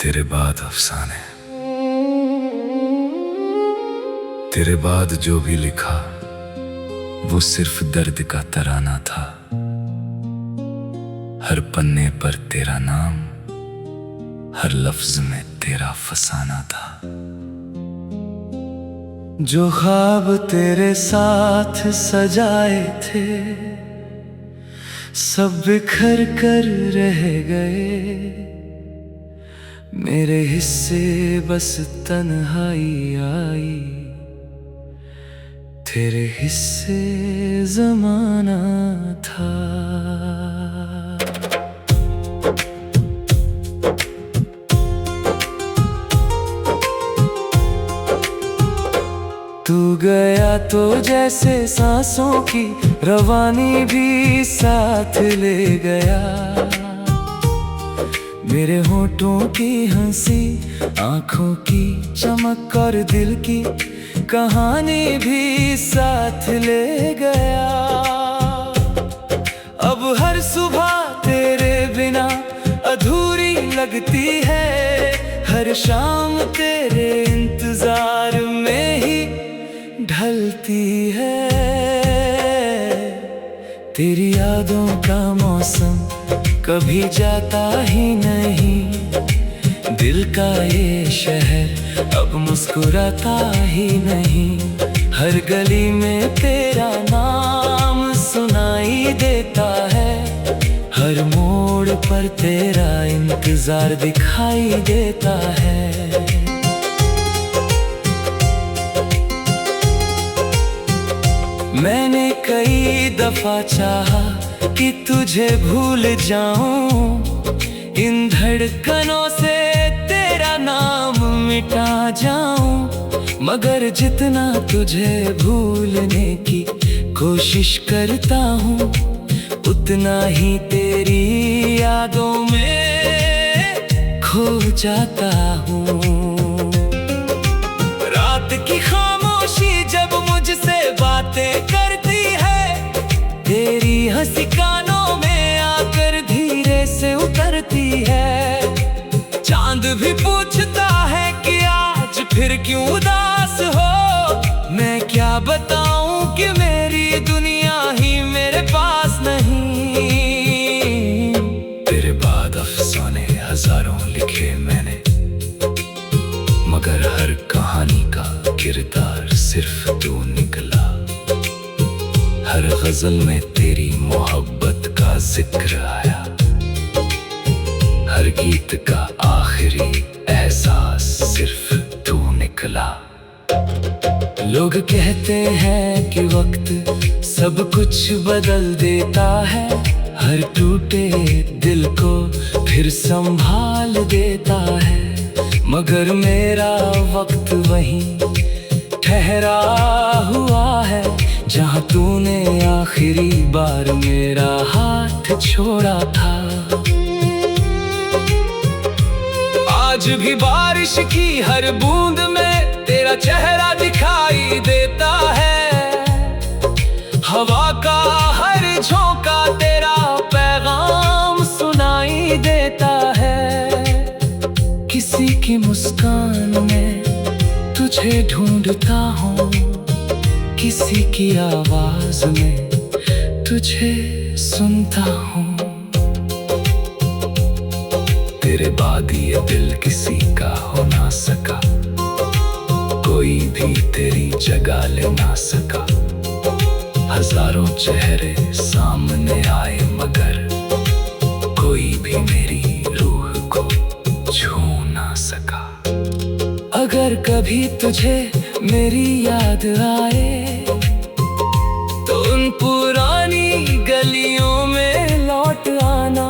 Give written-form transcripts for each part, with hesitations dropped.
तेरे बाद अफसाने, तेरे बाद जो भी लिखा वो सिर्फ दर्द का तराना था। हर पन्ने पर तेरा नाम, हर लफ्ज में तेरा फसाना था। जो ख्वाब तेरे साथ सजाए थे सब बिखर कर रह गए। मेरे हिस्से बस तन्हाई आई, तेरे हिस्से ज़माना था। तू गया तो जैसे सांसों की रवानी भी साथ ले गया। मेरे होठों की हंसी, आंखों की चमक और दिल की कहानी भी साथ ले गया। अब हर सुबह तेरे बिना अधूरी लगती है, हर शाम तेरे इंतजार में ही ढलती है। तेरी यादों का मौसम कभी जाता ही नहीं। दिल का ये शहर अब मुस्कुराता ही नहीं। हर गली में तेरा नाम सुनाई देता है, हर मोड़ पर तेरा इंतजार दिखाई देता है। मैंने कई दफा चाहा कि तुझे भूल जाऊं, इन धड़कनों से तेरा नाम मिटा जाऊं। मगर जितना तुझे भूलने की कोशिश करता हूँ, उतना ही तेरी यादों में खो जाता हूँ। रात की खामोशी जब मुझसे बातें करती है, तेरी हंसी कानों में आकर धीरे से उतरती है। चांद भी पूछता है कि आज फिर क्यों उदास हो। मैं क्या बताऊं कि मेरी दुनिया ही मेरे पास नहीं। तेरे बाद अफसाने हजारों लिखे मैंने, मगर हर कहानी का किरदार सिर्फ तू निकला। हर गजल में तेरी मोहब्बत का जिक्र आया, हर गीत का आखिरी एहसास सिर्फ तू निकला। लोग कहते हैं कि वक्त सब कुछ बदल देता है, हर टूटे दिल को फिर संभाल देता है। मगर मेरा वक्त वहीं ठहरा हुआ है, जहाँ तूने आखिरी बार मेरा हाथ छोड़ा था। आज भी बारिश की हर बूंद में तेरा चेहरा दिखाई देता है। हवा का हर झोंका तेरा पैगाम सुनाई देता है। किसी की मुस्कान में तुझे ढूंढता हूँ, किसी की आवाज में तुझे सुनता हूँ। तेरे बाद ये दिल किसी का हो ना सका, कोई भी तेरी जगह ले ना सका। हजारों चेहरे सामने आए मगर कोई भी मेरी रूह को छू ना सका। अगर कभी तुझे मेरी याद आए तो उन पुरानी गलियों में लौट आना,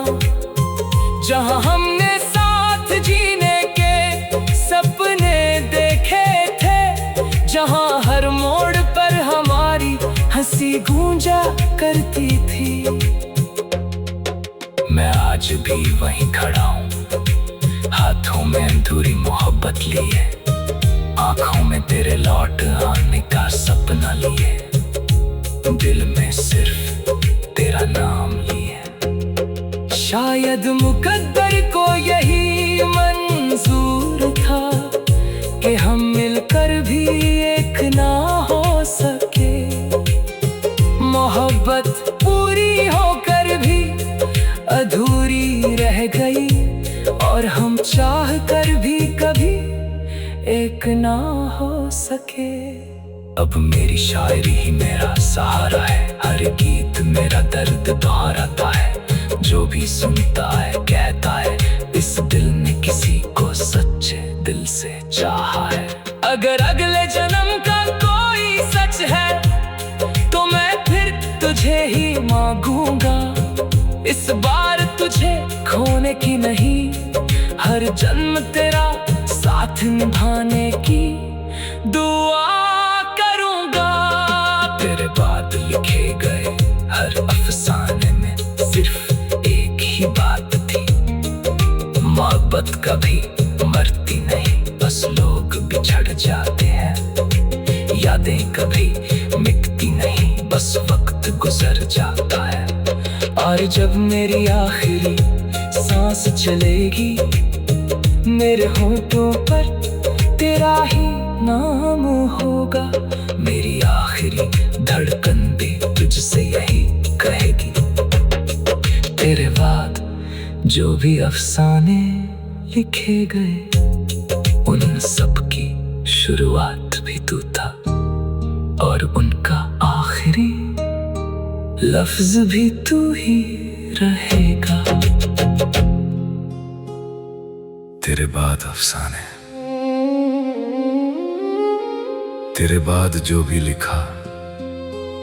जहां हमने साथ जीने के सपने देखे थे, जहां हर मोड़ पर हमारी हंसी गूंजा करती थी। मैं आज भी वहीं खड़ा हूँ, हाथों में अधूरी मोहब्बत लिए, आंखों में तेरे लौट आने का सपना लिए, दिल में सिर्फ तेरा नाम लिए। शायद मुकद्दर को यही मंजूर अधूरी रह गई, और हम चाह कर भी कभी एक ना हो सके। अब मेरी शायरी ही मेरा सहारा है, हर गीत मेरा दर्द दोहराता है। जो भी सुनता है कहता है, इस दिल ने किसी को सच्चे दिल से चाहा है। अगर अगले जन्म का कोई सच है, तो मैं फिर तुझे ही मांगूंगा। इस बार तुझे खोने की नहीं, हर जन्म तेरा साथ निभाने की दुआ करूंगा। तेरे बाद लिखे गए हर अफसाने में सिर्फ एक ही बात थी, मोहब्बत कभी मरती नहीं, बस लोग बिछड़ जाते हैं। यादें कभी मिटती नहीं, बस वक्त गुजर जाता है। और जब मेरी आखिरी सांस चलेगी, मेरे होठों पर तेरा ही नाम होगा। मेरी आखिरी धड़कन भी तुझसे यही कहेगी। तेरे बाद जो भी अफसाने लिखे गए, उन सब की शुरुआत भी तू था, और उनका आखिरी लफ्ज भी तू ही रहेगा। तेरे बाद अफसाने, तेरे बाद जो भी लिखा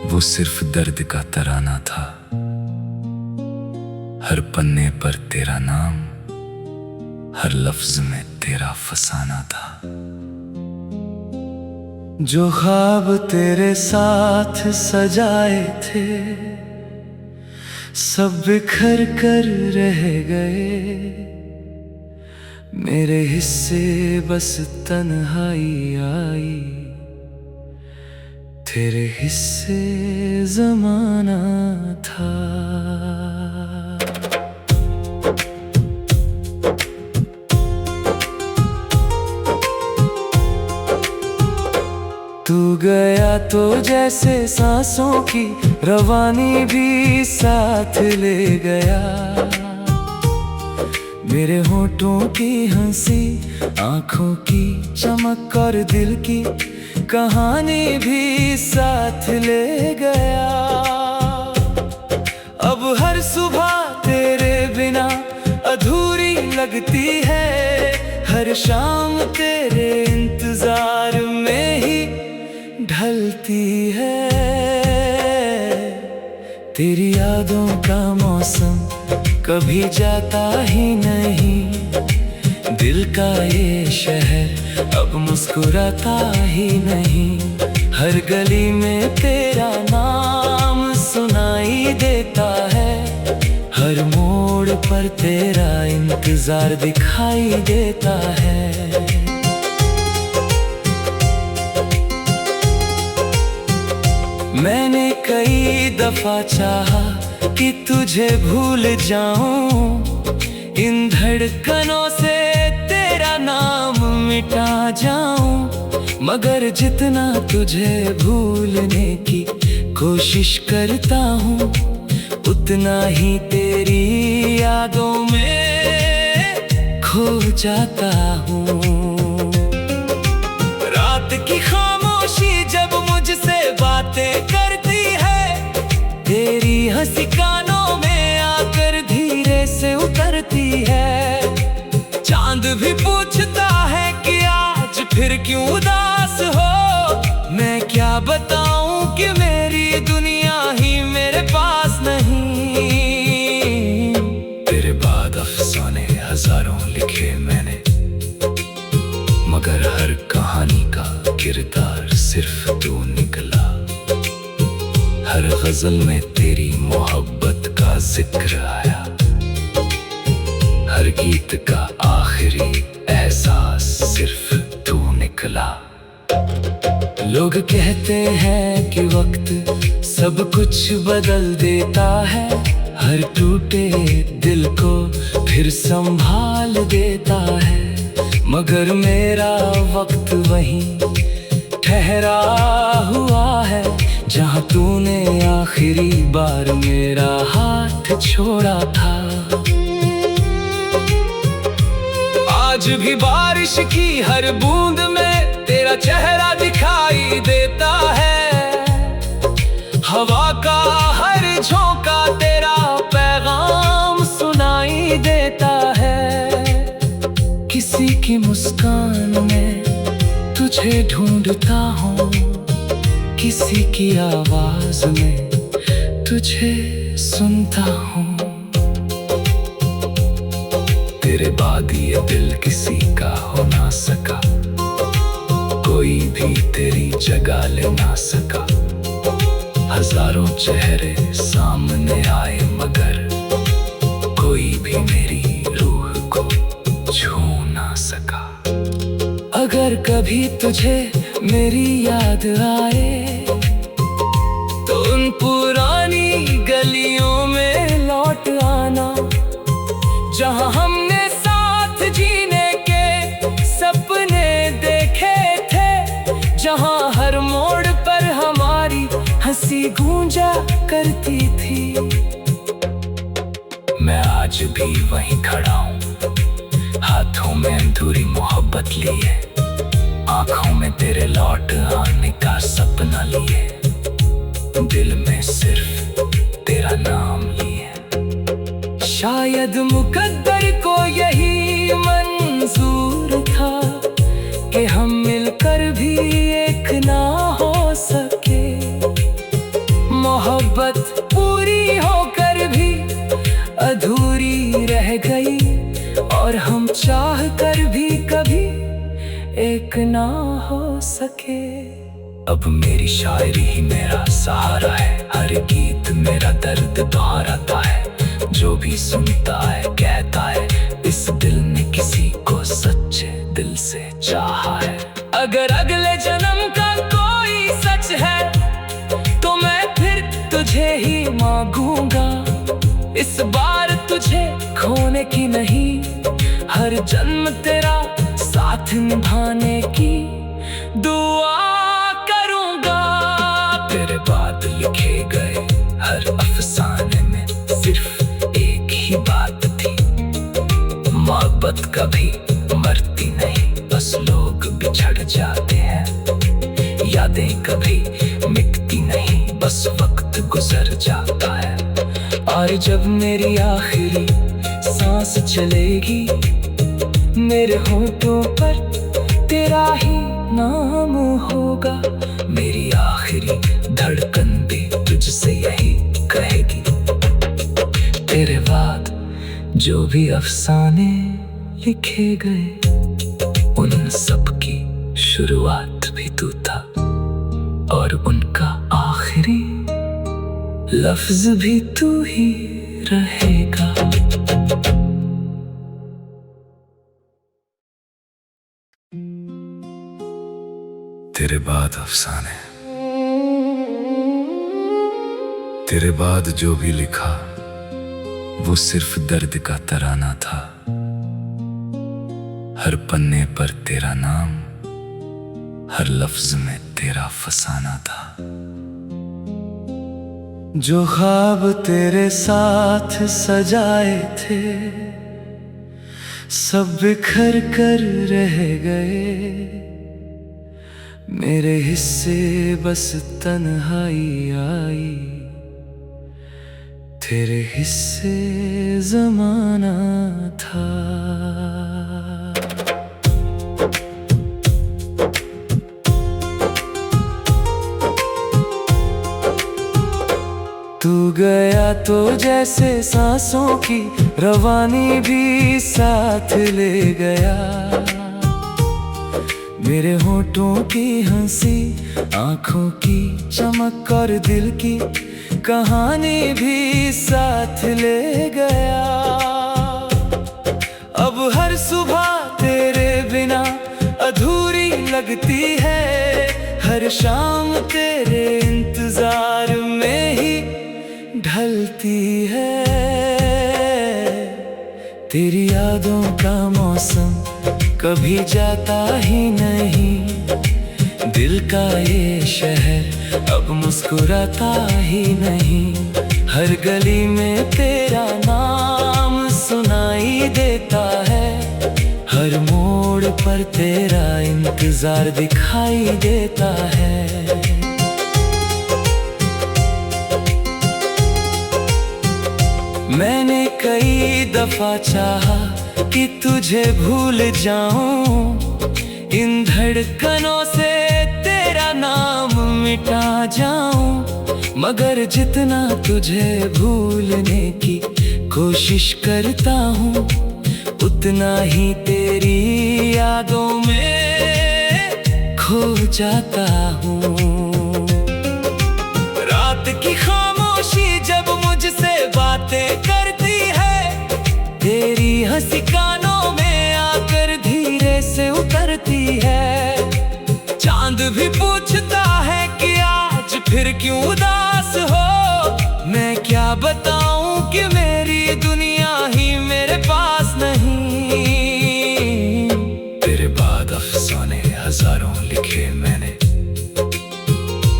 वो सिर्फ दर्द का तराना था। हर पन्ने पर तेरा नाम, हर लफ्ज में तेरा फसाना था। जो ख्वाब तेरे साथ सजाए थे, सब बिखर कर रह गए। मेरे हिस्से बस तन्हाई आई, तेरे हिस्से ज़माना था। तू गया तो जैसे सांसों की रवानी भी साथ ले गया। मेरे होठों की हंसी, आंखों की चमक और दिल की कहानी भी साथ ले गया। अब हर सुबह तेरे बिना अधूरी लगती है, हर शाम तेरे इंतजार में ही ढलती है। तेरी यादों का मौसम कभी जाता ही नहीं, दिल का ये शहर अब मुस्कुराता ही नहीं। हर गली में तेरा नाम सुनाई देता है, हर मोड़ पर तेरा इंतजार दिखाई देता है। मैंने कई दफा चाहा कि तुझे भूल जाऊं, इन धड़कनों से तेरा नाम मिटा जाऊं। मगर जितना तुझे भूलने की कोशिश करता हूँ, उतना ही तेरी यादों में खो जाता हूँ। रात की खामोशी जब मुझसे बातें करती है, तेरी हंसी कानों में आकर धीरे से उतरती है। चांद भी पूछता है कि आज फिर क्यों उदास हो। मैं क्या बताऊं कि मेरी दुनिया ही मेरे पास नहीं। तेरे बाद अफसाने हजारों लिखे मैंने, मगर हर कहानी का किरदार सिर्फ तू निकला। हर गजल में तेरी मोहब्बत का जिक्र आया, हर गीत का आखिरी एहसास सिर्फ तू निकला। लोग कहते हैं कि वक्त सब कुछ बदल देता है, हर टूटे दिल को फिर संभाल देता है। मगर मेरा वक्त वहीं ठहरा हुआ है, जहाँ तूने आखिरी बार मेरा हाथ छोड़ा था। आज भी बारिश की हर बूंद में तेरा चेहरा दिखाई देता है। हवा का हर झोंका तेरा पैगाम सुनाई देता है। किसी की मुस्कान में तुझे ढूंढता हूँ, किसी की आवाज में तुझे सुनता हूँ। तेरे बाद ये दिल किसी का हो ना सका, कोई भी तेरी जगह ले ना सका। हजारों चेहरे सामने आए मगर कोई भी मेरी रूह को छू ना सका। अगर कभी तुझे मेरी याद आए तो उन पुरानी गलियों में लौट आना, जहां हमने साथ जीने के सपने देखे थे, जहां हर मोड़ पर हमारी हंसी गूंजा करती थी। मैं आज भी वहीं खड़ा हूँ, हाथों में अधूरी मोहब्बत लिए, आंखों में तेरे लौट आने का सपना लिए, दिल में सिर्फ तेरा नाम लिए। शायद मुकद्दर को यही मंजूर था कि हम मिलकर भी एक ना हो सके। मोहब्बत पूरी होकर भी अधूरी रह गई, और हम चाह कर भी कभी एक ना हो सके। अब मेरी शायरी ही मेरा सहारा है, हर गीत मेरा दर्द दोहराता है। जो भी सुनता है कहता है इस दिल ने किसी को सच्चे दिल से चाहा है। अगर अगले जन्म का कोई सच है तो मैं फिर तुझे ही मांगूंगा। इस बार तुझे खोने की नहीं, हर जन्म तेरा साथ निभाने की दुआ करूंगा। तेरे बाद लिखे गए हर अफसाने में सिर्फ एक ही बात थी, मोहब्बत कभी मरती नहीं, बस लोग बिछड़ जाते हैं। यादें कभी मिटती नहीं, बस वक्त गुजर जाता है। और जब मेरी आखिरी सांस चलेगी, मेरे होठों पर तेरा ही नाम होगा। मेरी आखिरी धड़कन भी तुझसे यही कहेगी। तेरे बाद जो भी अफसाने लिखे गए उन सब की शुरुआत भी तू था, और उनका आखिरी लफ्ज भी तू ही रहेगा। तेरे बाद अफसाने, तेरे बाद जो भी लिखा वो सिर्फ दर्द का तराना था। हर पन्ने पर तेरा नाम, हर लफ्ज में तेरा फसाना था। जो ख्वाब तेरे साथ सजाए थे सब बिखर कर रह गए। मेरे हिस्से बस तन्हाई आई, तेरे हिस्से ज़माना था। तू गया तो जैसे सांसों की रवानी भी साथ ले गया। मेरे होठों की हंसी, आंखों की चमक और दिल की कहानी भी साथ ले गया। अब हर सुबह तेरे बिना अधूरी लगती है, हर शाम तेरे इंतजार में ही ढलती है। तेरी यादों का मौसम कभी जाता ही नहीं, दिल का ये शहर अब मुस्कुराता ही नहीं। हर गली में तेरा नाम सुनाई देता है, हर पर तेरा इंतजार दिखाई देता है। मैंने कई दफा चाहा कि तुझे भूल जाऊं, इन धड़कनों से तेरा नाम मिटा जाऊं, मगर जितना तुझे भूलने की कोशिश करता हूँ, उतना ही तेरी यादों में खो जाता हूँ। रात की खामोशी जब मुझसे बातें करती है, तेरी हंसी कानों में आकर धीरे से उतरती है। चांद भी पूछता है कि आज फिर क्यों उदास हो, मैं क्या बताऊं कि मेरी दुनिया ही मेरे पास नहीं। तेरे बाद अफसाने हजारों लिखे मैंने,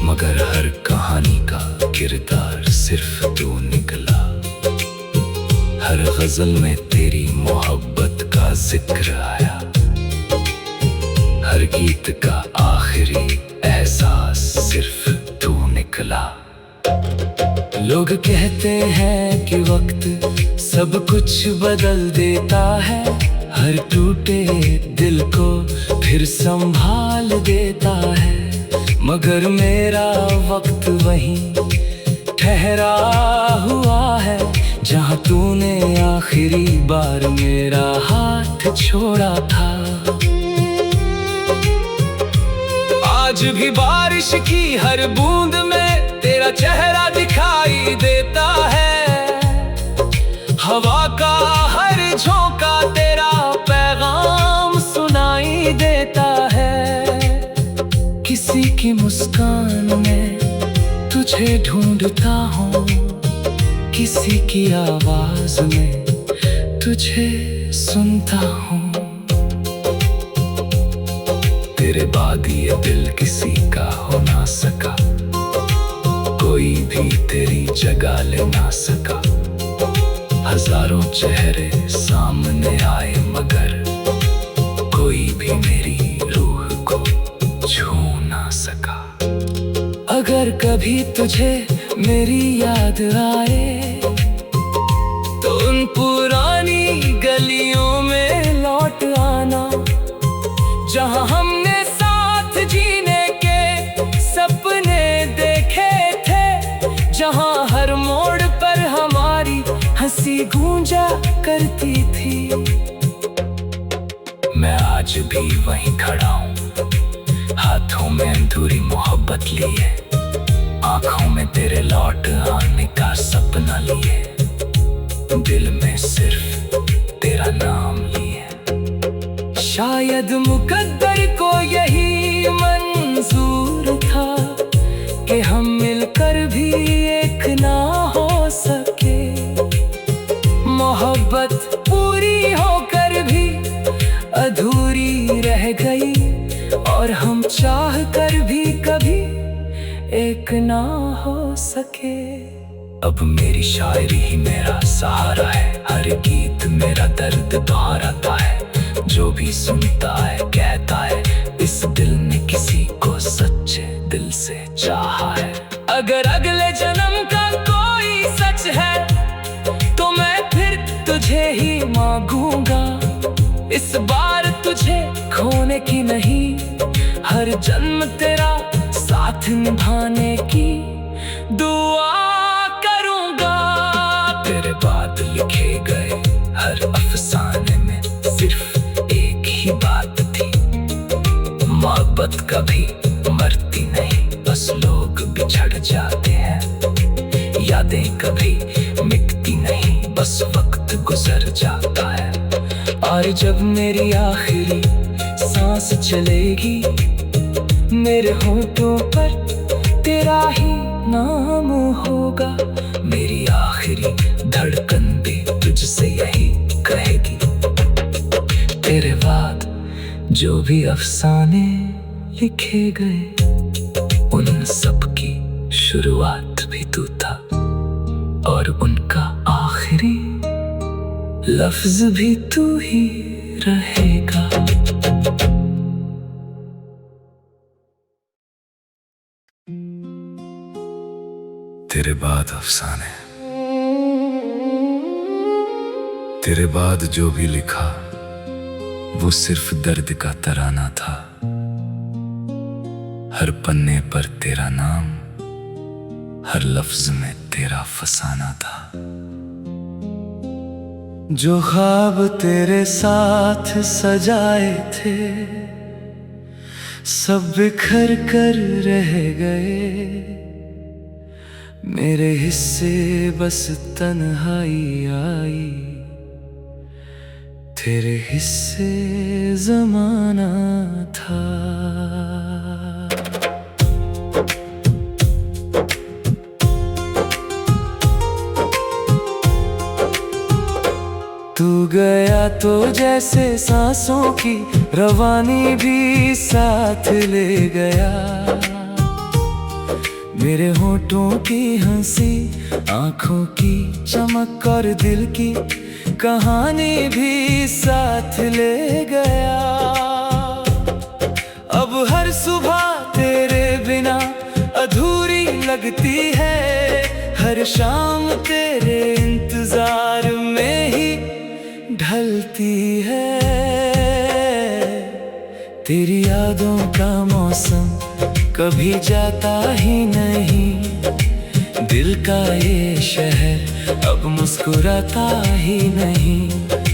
मगर हर कहानी का किरदार सिर्फ तू निकला। हर गजल में तेरी मोहब्बत का जिक्र आया, हर गीत का आखिरी एहसास सिर्फ तू निकला। लोग कहते हैं कि वक्त सब कुछ बदल देता है, हर टूटे दिल को फिर संभाल देता है, मगर मेरा वक्त वहीं ठहरा हुआ है जहां तूने आखिरी बार मेरा हाथ छोड़ा था। आज भी बारिश की हर बूंद में तेरा चेहरा दिखाई देता है, हवा का हर झोंका तेरा पैगाम सुनाई देता है। किसी की मुस्कान में तुझे ढूंढता हूँ, किसी की आवाज में तुझे सुनता हूँ। तेरे बाद ये दिल किसी का हो ना सका, कोई भी तेरी जगह ले ना सका। हजारों चेहरे सामने आए मगर कोई भी मेरी रूह को छू ना सका। अगर कभी तुझे मेरी याद आए तो उन पुरानी गलियों में लौट आना, जहां हमने साथ जीने के सपने देखे थे, जहां हर मोड़ पर हमारी हंसी गूंजा करती थी। मैं आज भी वहीं खड़ा हूँ, हाथों में अधूरी मोहब्बत लिए, आंखों में तेरे लौट आने का सपना लिए, दिल में सिर्फ तेरा नाम लिए। शायद मुकद्दर को यही मंजूर था कि हम मिलकर भी एक ना हो सके, मोहब्बत पूरी होकर भी अधूरी रह गई, और हम चाह कर भी कभी एक ना हो सके। अब मेरी शायरी ही मेरा सहारा है, हर गीत मेरा दर्द दोहराता है। जो भी सुनता है कहता है इस दिल ने किसी को सच्चे दिल से चाहा है। अगर अगले जन्म का कोई सच है तो मैं फिर तुझे ही मांगूंगा, इस बार तुझे खोने की नहीं, हर जन्म तेरा साथ निभाने की दुआ करूंगा। तेरे बाद लिखे गए हर अफसाने में सिर्फ एक ही बात थी, मोहब्बत कभी मरती नहीं, बस लोग बिछड़ जाते हैं। यादें कभी मिटती नहीं, बस वक्त गुजर जाता है। और जब मेरी आखिरी सांस चलेगी, मेरे होठों पर तेरा ही नाम होगा। मेरी आखिरी धड़कन भी तुझसे यही कहेगी। तेरे बाद जो भी अफसाने लिखे गए, उन सब की शुरुआत भी तू था, और उनका आखिरी लफ्ज भी तू ही रहेगा। तेरे बाद अफसाने, तेरे बाद जो भी लिखा वो सिर्फ दर्द का तराना था। हर पन्ने पर तेरा नाम, हर लफ्ज में तेरा फसाना था। जो ख्वाब तेरे साथ सजाए थे सब बिखर कर रह गए। मेरे हिस्से बस तन्हाई आई, तेरे हिस्से ज़माना था। तू गया तो जैसे सांसों की रवानी भी साथ ले गया। मेरे होठों की हंसी, आंखों की चमक और दिल की कहानी भी साथ ले गया। अब हर सुबह तेरे बिना अधूरी लगती है, हर शाम तेरे इंतजार में ही ढलती है। तेरी यादों का मौसम कभी जाता ही नहीं, दिल का ये शहर अब मुस्कुराता ही नहीं।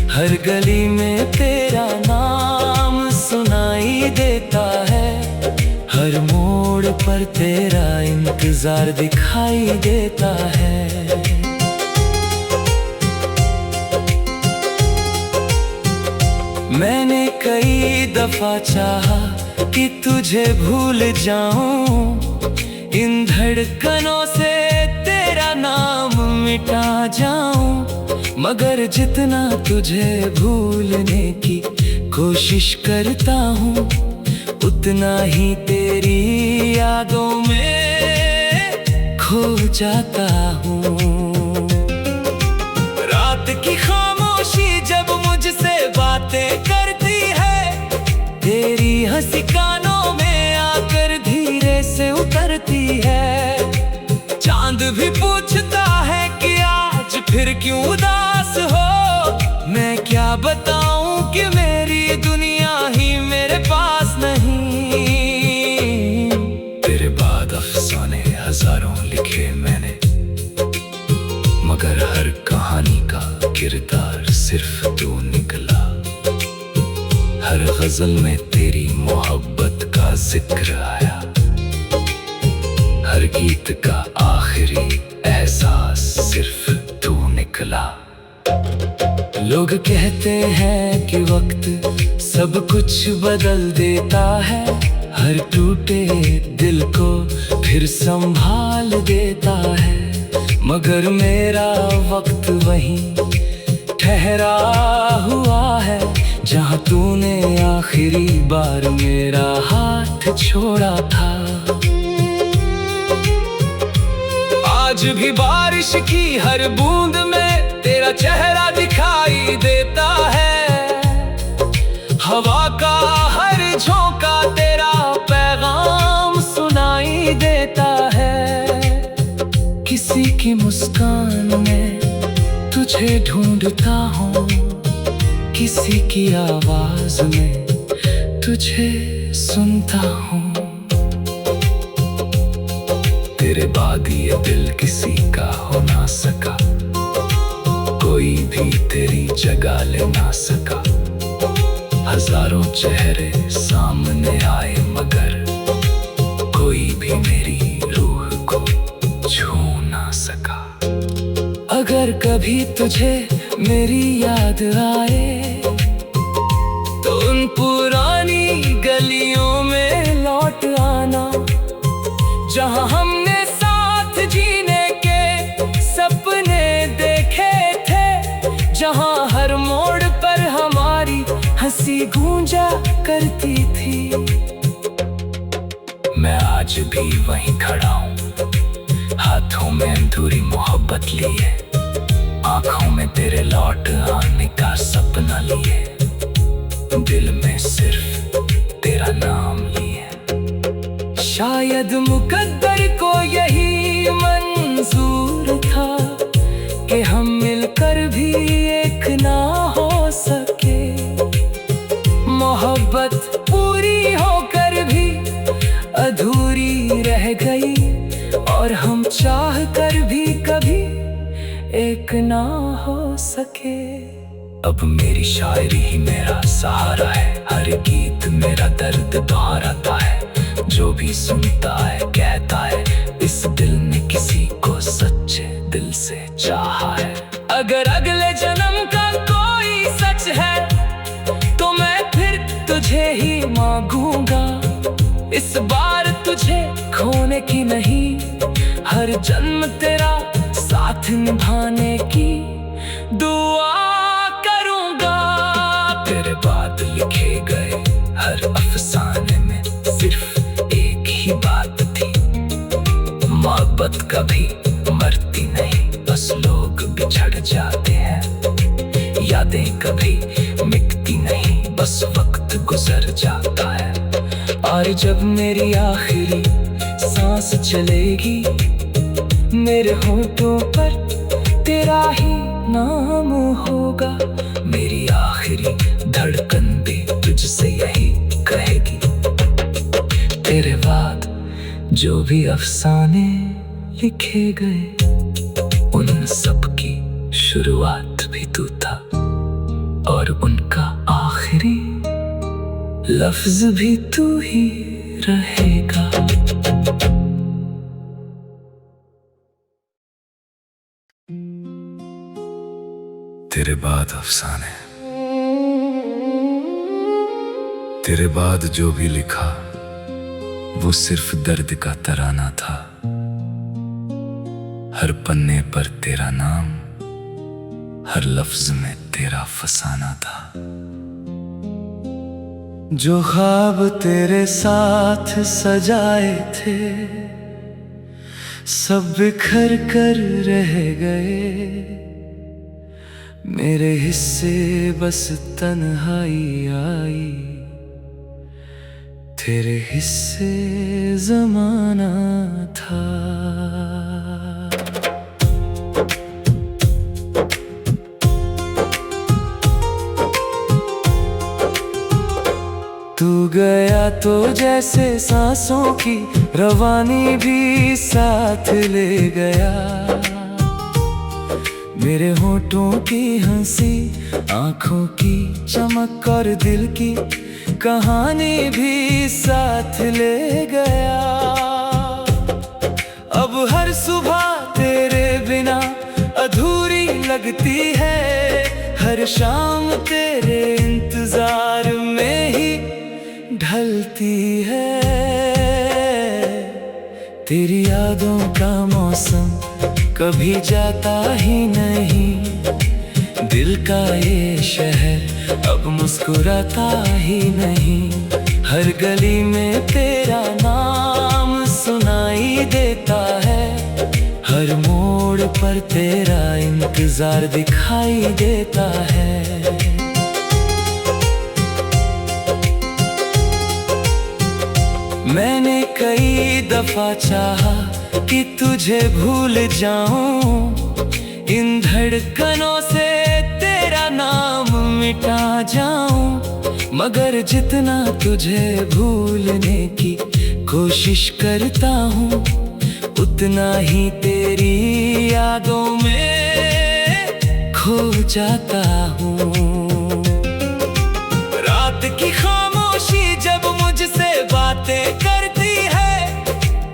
हर गली में तेरा नाम सुनाई देता है, हर मोड़ पर तेरा इंतजार दिखाई देता है। मैंने कई दफा चाहा कि तुझे भूल जाऊं, इन धड़कनों से तेरा नाम मिटा जाऊं। मगर जितना तुझे भूलने की कोशिश करता हूँ, उतना ही तेरी यादों में खो जाता हूँ। रात की खामोशी जब मुझसे बातें करती है, तेरी हंसी कानों में आकर धीरे से उतरती है। चांद भी पूछता है कि आज फिर क्यों उदास हो। मैं क्या बताऊं कि मेरी दुनिया ही मेरे पास नहीं। तेरे बाद अफसाने हजारों लिखे मैंने, मगर हर कहानी का किरदार सिर्फ तू निकला। हर गजल में तेरी मोहब्बत का जिक्र आया, हर गीत का आखिरी एहसास सिर्फ तू निकला। लोग कहते हैं कि वक्त सब कुछ बदल देता है, हर टूटे दिल को फिर संभाल देता है। मगर मेरा वक्त वहीं ठहरा हुआ है, जहाँ तूने आखिरी बार मेरा हाथ छोड़ा था। आज भी बारिश की हर बूंद में तेरा चेहरा दिखाई देता है, हवा का हर झोंका तेरा पैगाम सुनाई देता है। किसी की मुस्कान में तुझे ढूंढता हूँ, किसी की आवाज में तुझे सुनता हूँ। तेरे बाद ये दिल किसी का हो ना सका, कोई भी तेरी जगह ले ना सका। हजारों चेहरे सामने आए मगर कोई भी मेरी रूह को छू ना सका। अगर कभी तुझे मेरी याद आए तो उन पुरानी गलियों में लौट आना, जहां हमने साथ जीने के सपने देखे थे, जहां हर मोड़ पर हमारी हंसी गूंजा करती थी। मैं आज भी वहीं खड़ा हूँ, हाथों में अधूरी मोहब्बत लिए, आंखों में तेरे लौट आने का सपना लिए, दिल में सिर्फ तेरा नाम लिए। शायद मुकद्दर को यही मंजूर एक ना हो सके। अब मेरी शायरी ही मेरा सहारा है, हर गीत मेरा दर्द दोहराता है। जो भी सुनता है कहता है इस दिल ने किसी को सच्चे दिल से चाहा है। अगर अगले जन्म का कोई सच है तो मैं फिर तुझे ही मांगूंगा। इस बार तुझे खोने की नहीं, हर जन्म तेरा साथ निभाने की दुआ करूंगा। तेरे बाद लिखे गए हर अफसाने में सिर्फ एक ही बात थी, मोहब्बत कभी मरती नहीं, बस लोग बिछड़ जाते हैं। यादें कभी मिटती नहीं, बस वक्त गुजर जाता है। और जब मेरी आखिरी सांस चलेगी, मेरे होठों पर तेरा ही नाम होगा। मेरी आखिरी धड़कन भी तुझसे यही कहेगी। तेरे बाद जो भी अफसाने लिखे गए उन सब की शुरुआत भी तू था, और उनका आखिरी लफ्ज भी तू ही रहेगा। तेरे बाद अफसाने, तेरे बाद जो भी लिखा वो सिर्फ दर्द का तराना था। हर पन्ने पर तेरा नाम, हर लफ्ज में तेरा फसाना था। जो ख्वाब तेरे साथ सजाए थे सब बिखर कर रह गए। मेरे हिस्से बस तन्हाई आई, तेरे हिस्से ज़माना था। तू गया तो जैसे सांसों की रवानी भी साथ ले गया। मेरे होठों की हंसी, आंखों की चमक और दिल की कहानी भी साथ ले गया। अब हर सुबह तेरे बिना अधूरी लगती है, हर शाम तेरे इंतजार में ही ढलती है। तेरी यादों का मौसम कभी जाता ही नहीं, दिल का ये शहर अब मुस्कुराता ही नहीं। हर गली में तेरा नाम सुनाई देता है, हर मोड़ पर तेरा इंतजार दिखाई देता है। मैंने कई दफा चाहा कि तुझे भूल जाऊं, इन धड़कनों से तेरा नाम मिटा जाऊं। मगर जितना तुझे भूलने की कोशिश करता हूँ, उतना ही तेरी यादों में खो जाता हूँ। रात की खामोशी जब मुझसे बातें करती है,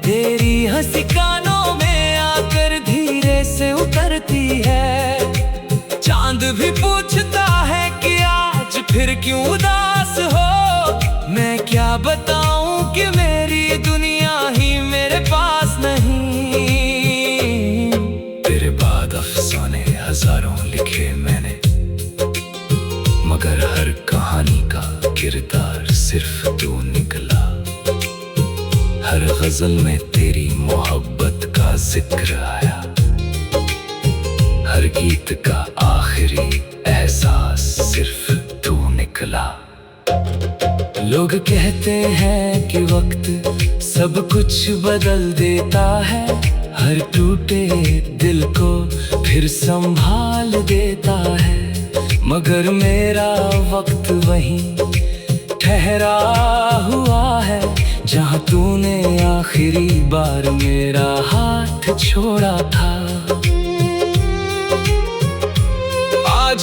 तेरी हंसी कानों में आकर धीरे से उतरती है। चांद भी पूछता है कि आज फिर क्यों उदास हो। मैं क्या बताऊं कि मेरी दुनिया ही मेरे पास नहीं। तेरे बाद अफसाने हजारों लिखे मैंने, मगर हर कहानी का किरदार सिर्फ तू निकला। हर गजल में तेरी मोहब्बत का जिक्र आया, हर गीत का आखिरी एहसास सिर्फ तू निकला। लोग कहते हैं कि वक्त सब कुछ बदल देता है, हर टूटे दिल को फिर संभाल देता है। मगर मेरा वक्त वहीं ठहरा हुआ है, जहाँ तूने आखिरी बार मेरा हाथ छोड़ा था।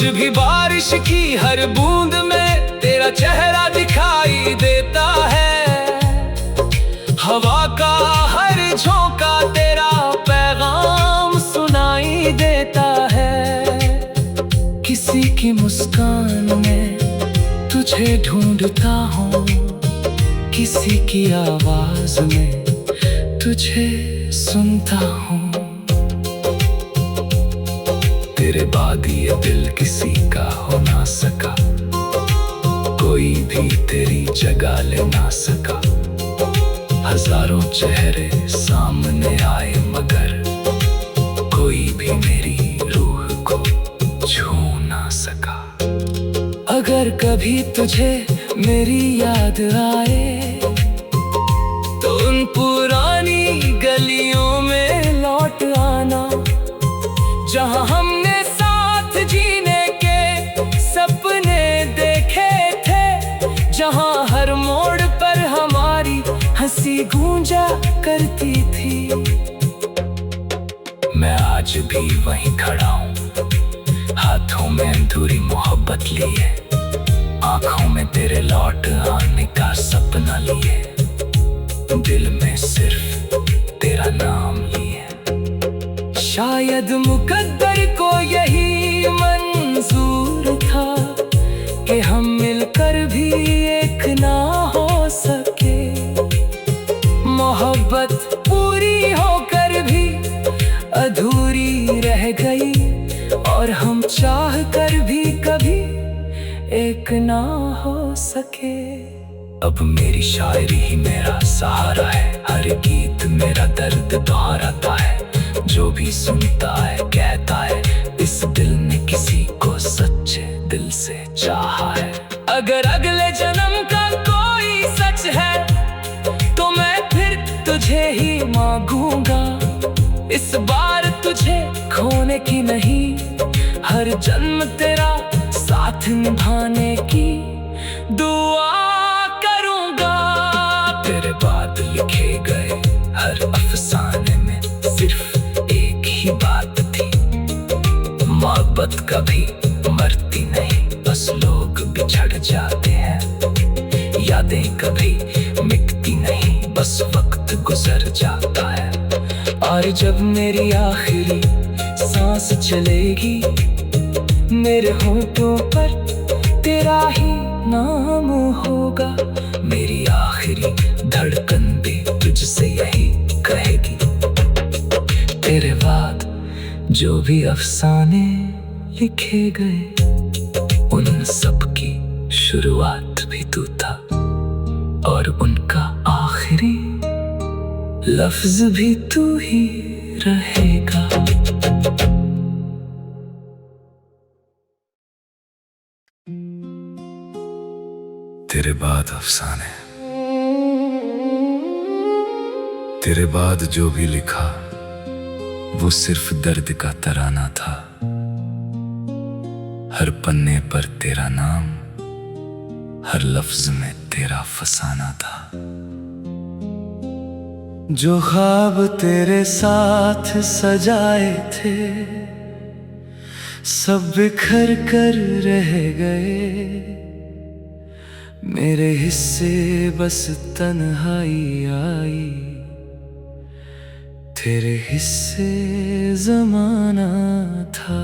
आज भी बारिश की हर बूंद में तेरा चेहरा दिखाई देता है। हवा का हर झोंका तेरा पैगाम सुनाई देता है। किसी की मुस्कान में तुझे ढूंढता हूँ, किसी की आवाज में तुझे सुनता हूँ। तेरे बाद ये दिल किसी का हो ना सका, कोई भी तेरी जगह ले ना सका। हजारों चेहरे सामने आए मगर कोई भी मेरी रूह को छू ना सका। अगर कभी तुझे मेरी याद आए तो उन पुरानी गलियों में लौट आना, जहां हमने साथ जीने के सपने देखे थे, जहां हर मोड़ पर हमारी हंसी गूंजा करती थी। मैं आज भी वहीं खड़ा हूँ, हाथों में अधूरी मोहब्बत लिए, आंखों में तेरे लौट आने का सपना लिए, दिल में सिर्फ तेरा नाम लिए। शायद मुकद्दर को यही मंजूर था कि हम मिलकर भी एक ना हो सके। मोहब्बत पूरी होकर भी अधूरी रह गई, और हम चाह कर भी कभी एक ना हो सके। अब मेरी शायरी ही मेरा सहारा है, हर गीत मेरा दर्द दोहराता है। जो भी सुनता है कहता है इस दिल ने किसी को सच्चे दिल से चाहा है। अगर अगले जन्म का कोई सच है तो मैं फिर तुझे ही मांगूंगा। इस बार तुझे खोने की नहीं, हर जन्म तेरा साथ निभाने की दुआ करूंगा। तेरे बाद लिखे गए हर अफसाने में सिर्फ एक ही बात थी, मोहब्बत कभी मरती नहीं, बस लोग बिछड़ जाते हैं। यादें कभी मिटती नहीं, बस वक्त गुजर जाता है। और जब मेरी आखिरी सांस चलेगी, मेरे होठों पर तेरा ही नाम होगा। मेरी आखिरी धड़कन भी तुझसे यही कहेगी। तेरे बाद जो भी अफसाने लिखे गए, उन सब की शुरुआत भी तू था, और उनका आखिरी लफ्ज भी तू ही रहेगा। तेरे बाद अफसाने, तेरे बाद जो भी लिखा वो सिर्फ दर्द का तराना था। हर पन्ने पर तेरा नाम, हर लफ्ज में तेरा फसाना था। जो ख्वाब तेरे साथ सजाए थे सब बिखर कर रह गए। मेरे हिस्से बस तन्हाई आई, तेरे हिस्से ज़माना था।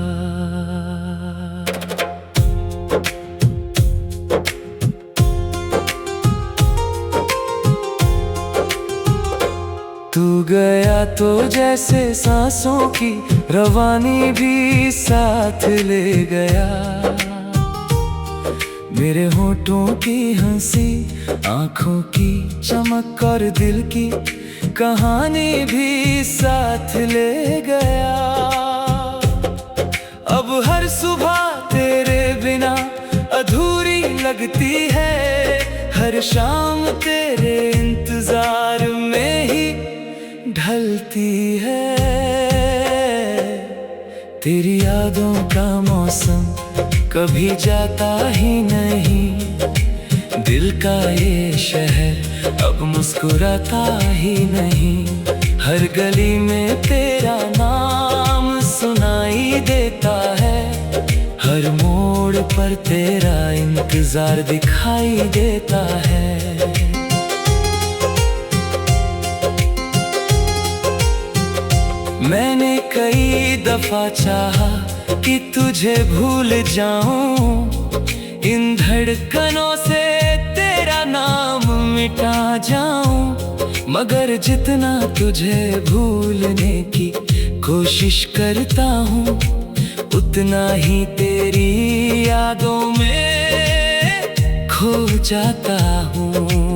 तू गया तो जैसे सांसों की रवानी भी साथ ले गया। मेरे होठों की हंसी, आंखों की चमक और दिल की कहानी भी साथ ले गया। अब हर सुबह तेरे बिना अधूरी लगती है, हर शाम तेरे इंतजार में ही ढलती है। तेरी यादों का मौसम कभी जाता ही नहीं, दिल का ये शहर अब मुस्कुराता ही नहीं। हर गली में तेरा नाम सुनाई देता है, हर हर मोड़ पर तेरा इंतजार दिखाई देता है। मैंने कई दफा चाहा कि तुझे भूल जाऊं, इन धड़कनों से तेरा नाम मिटा जाऊं, मगर जितना तुझे भूलने की कोशिश करता हूँ, उतना ही तेरी यादों में खो जाता हूँ।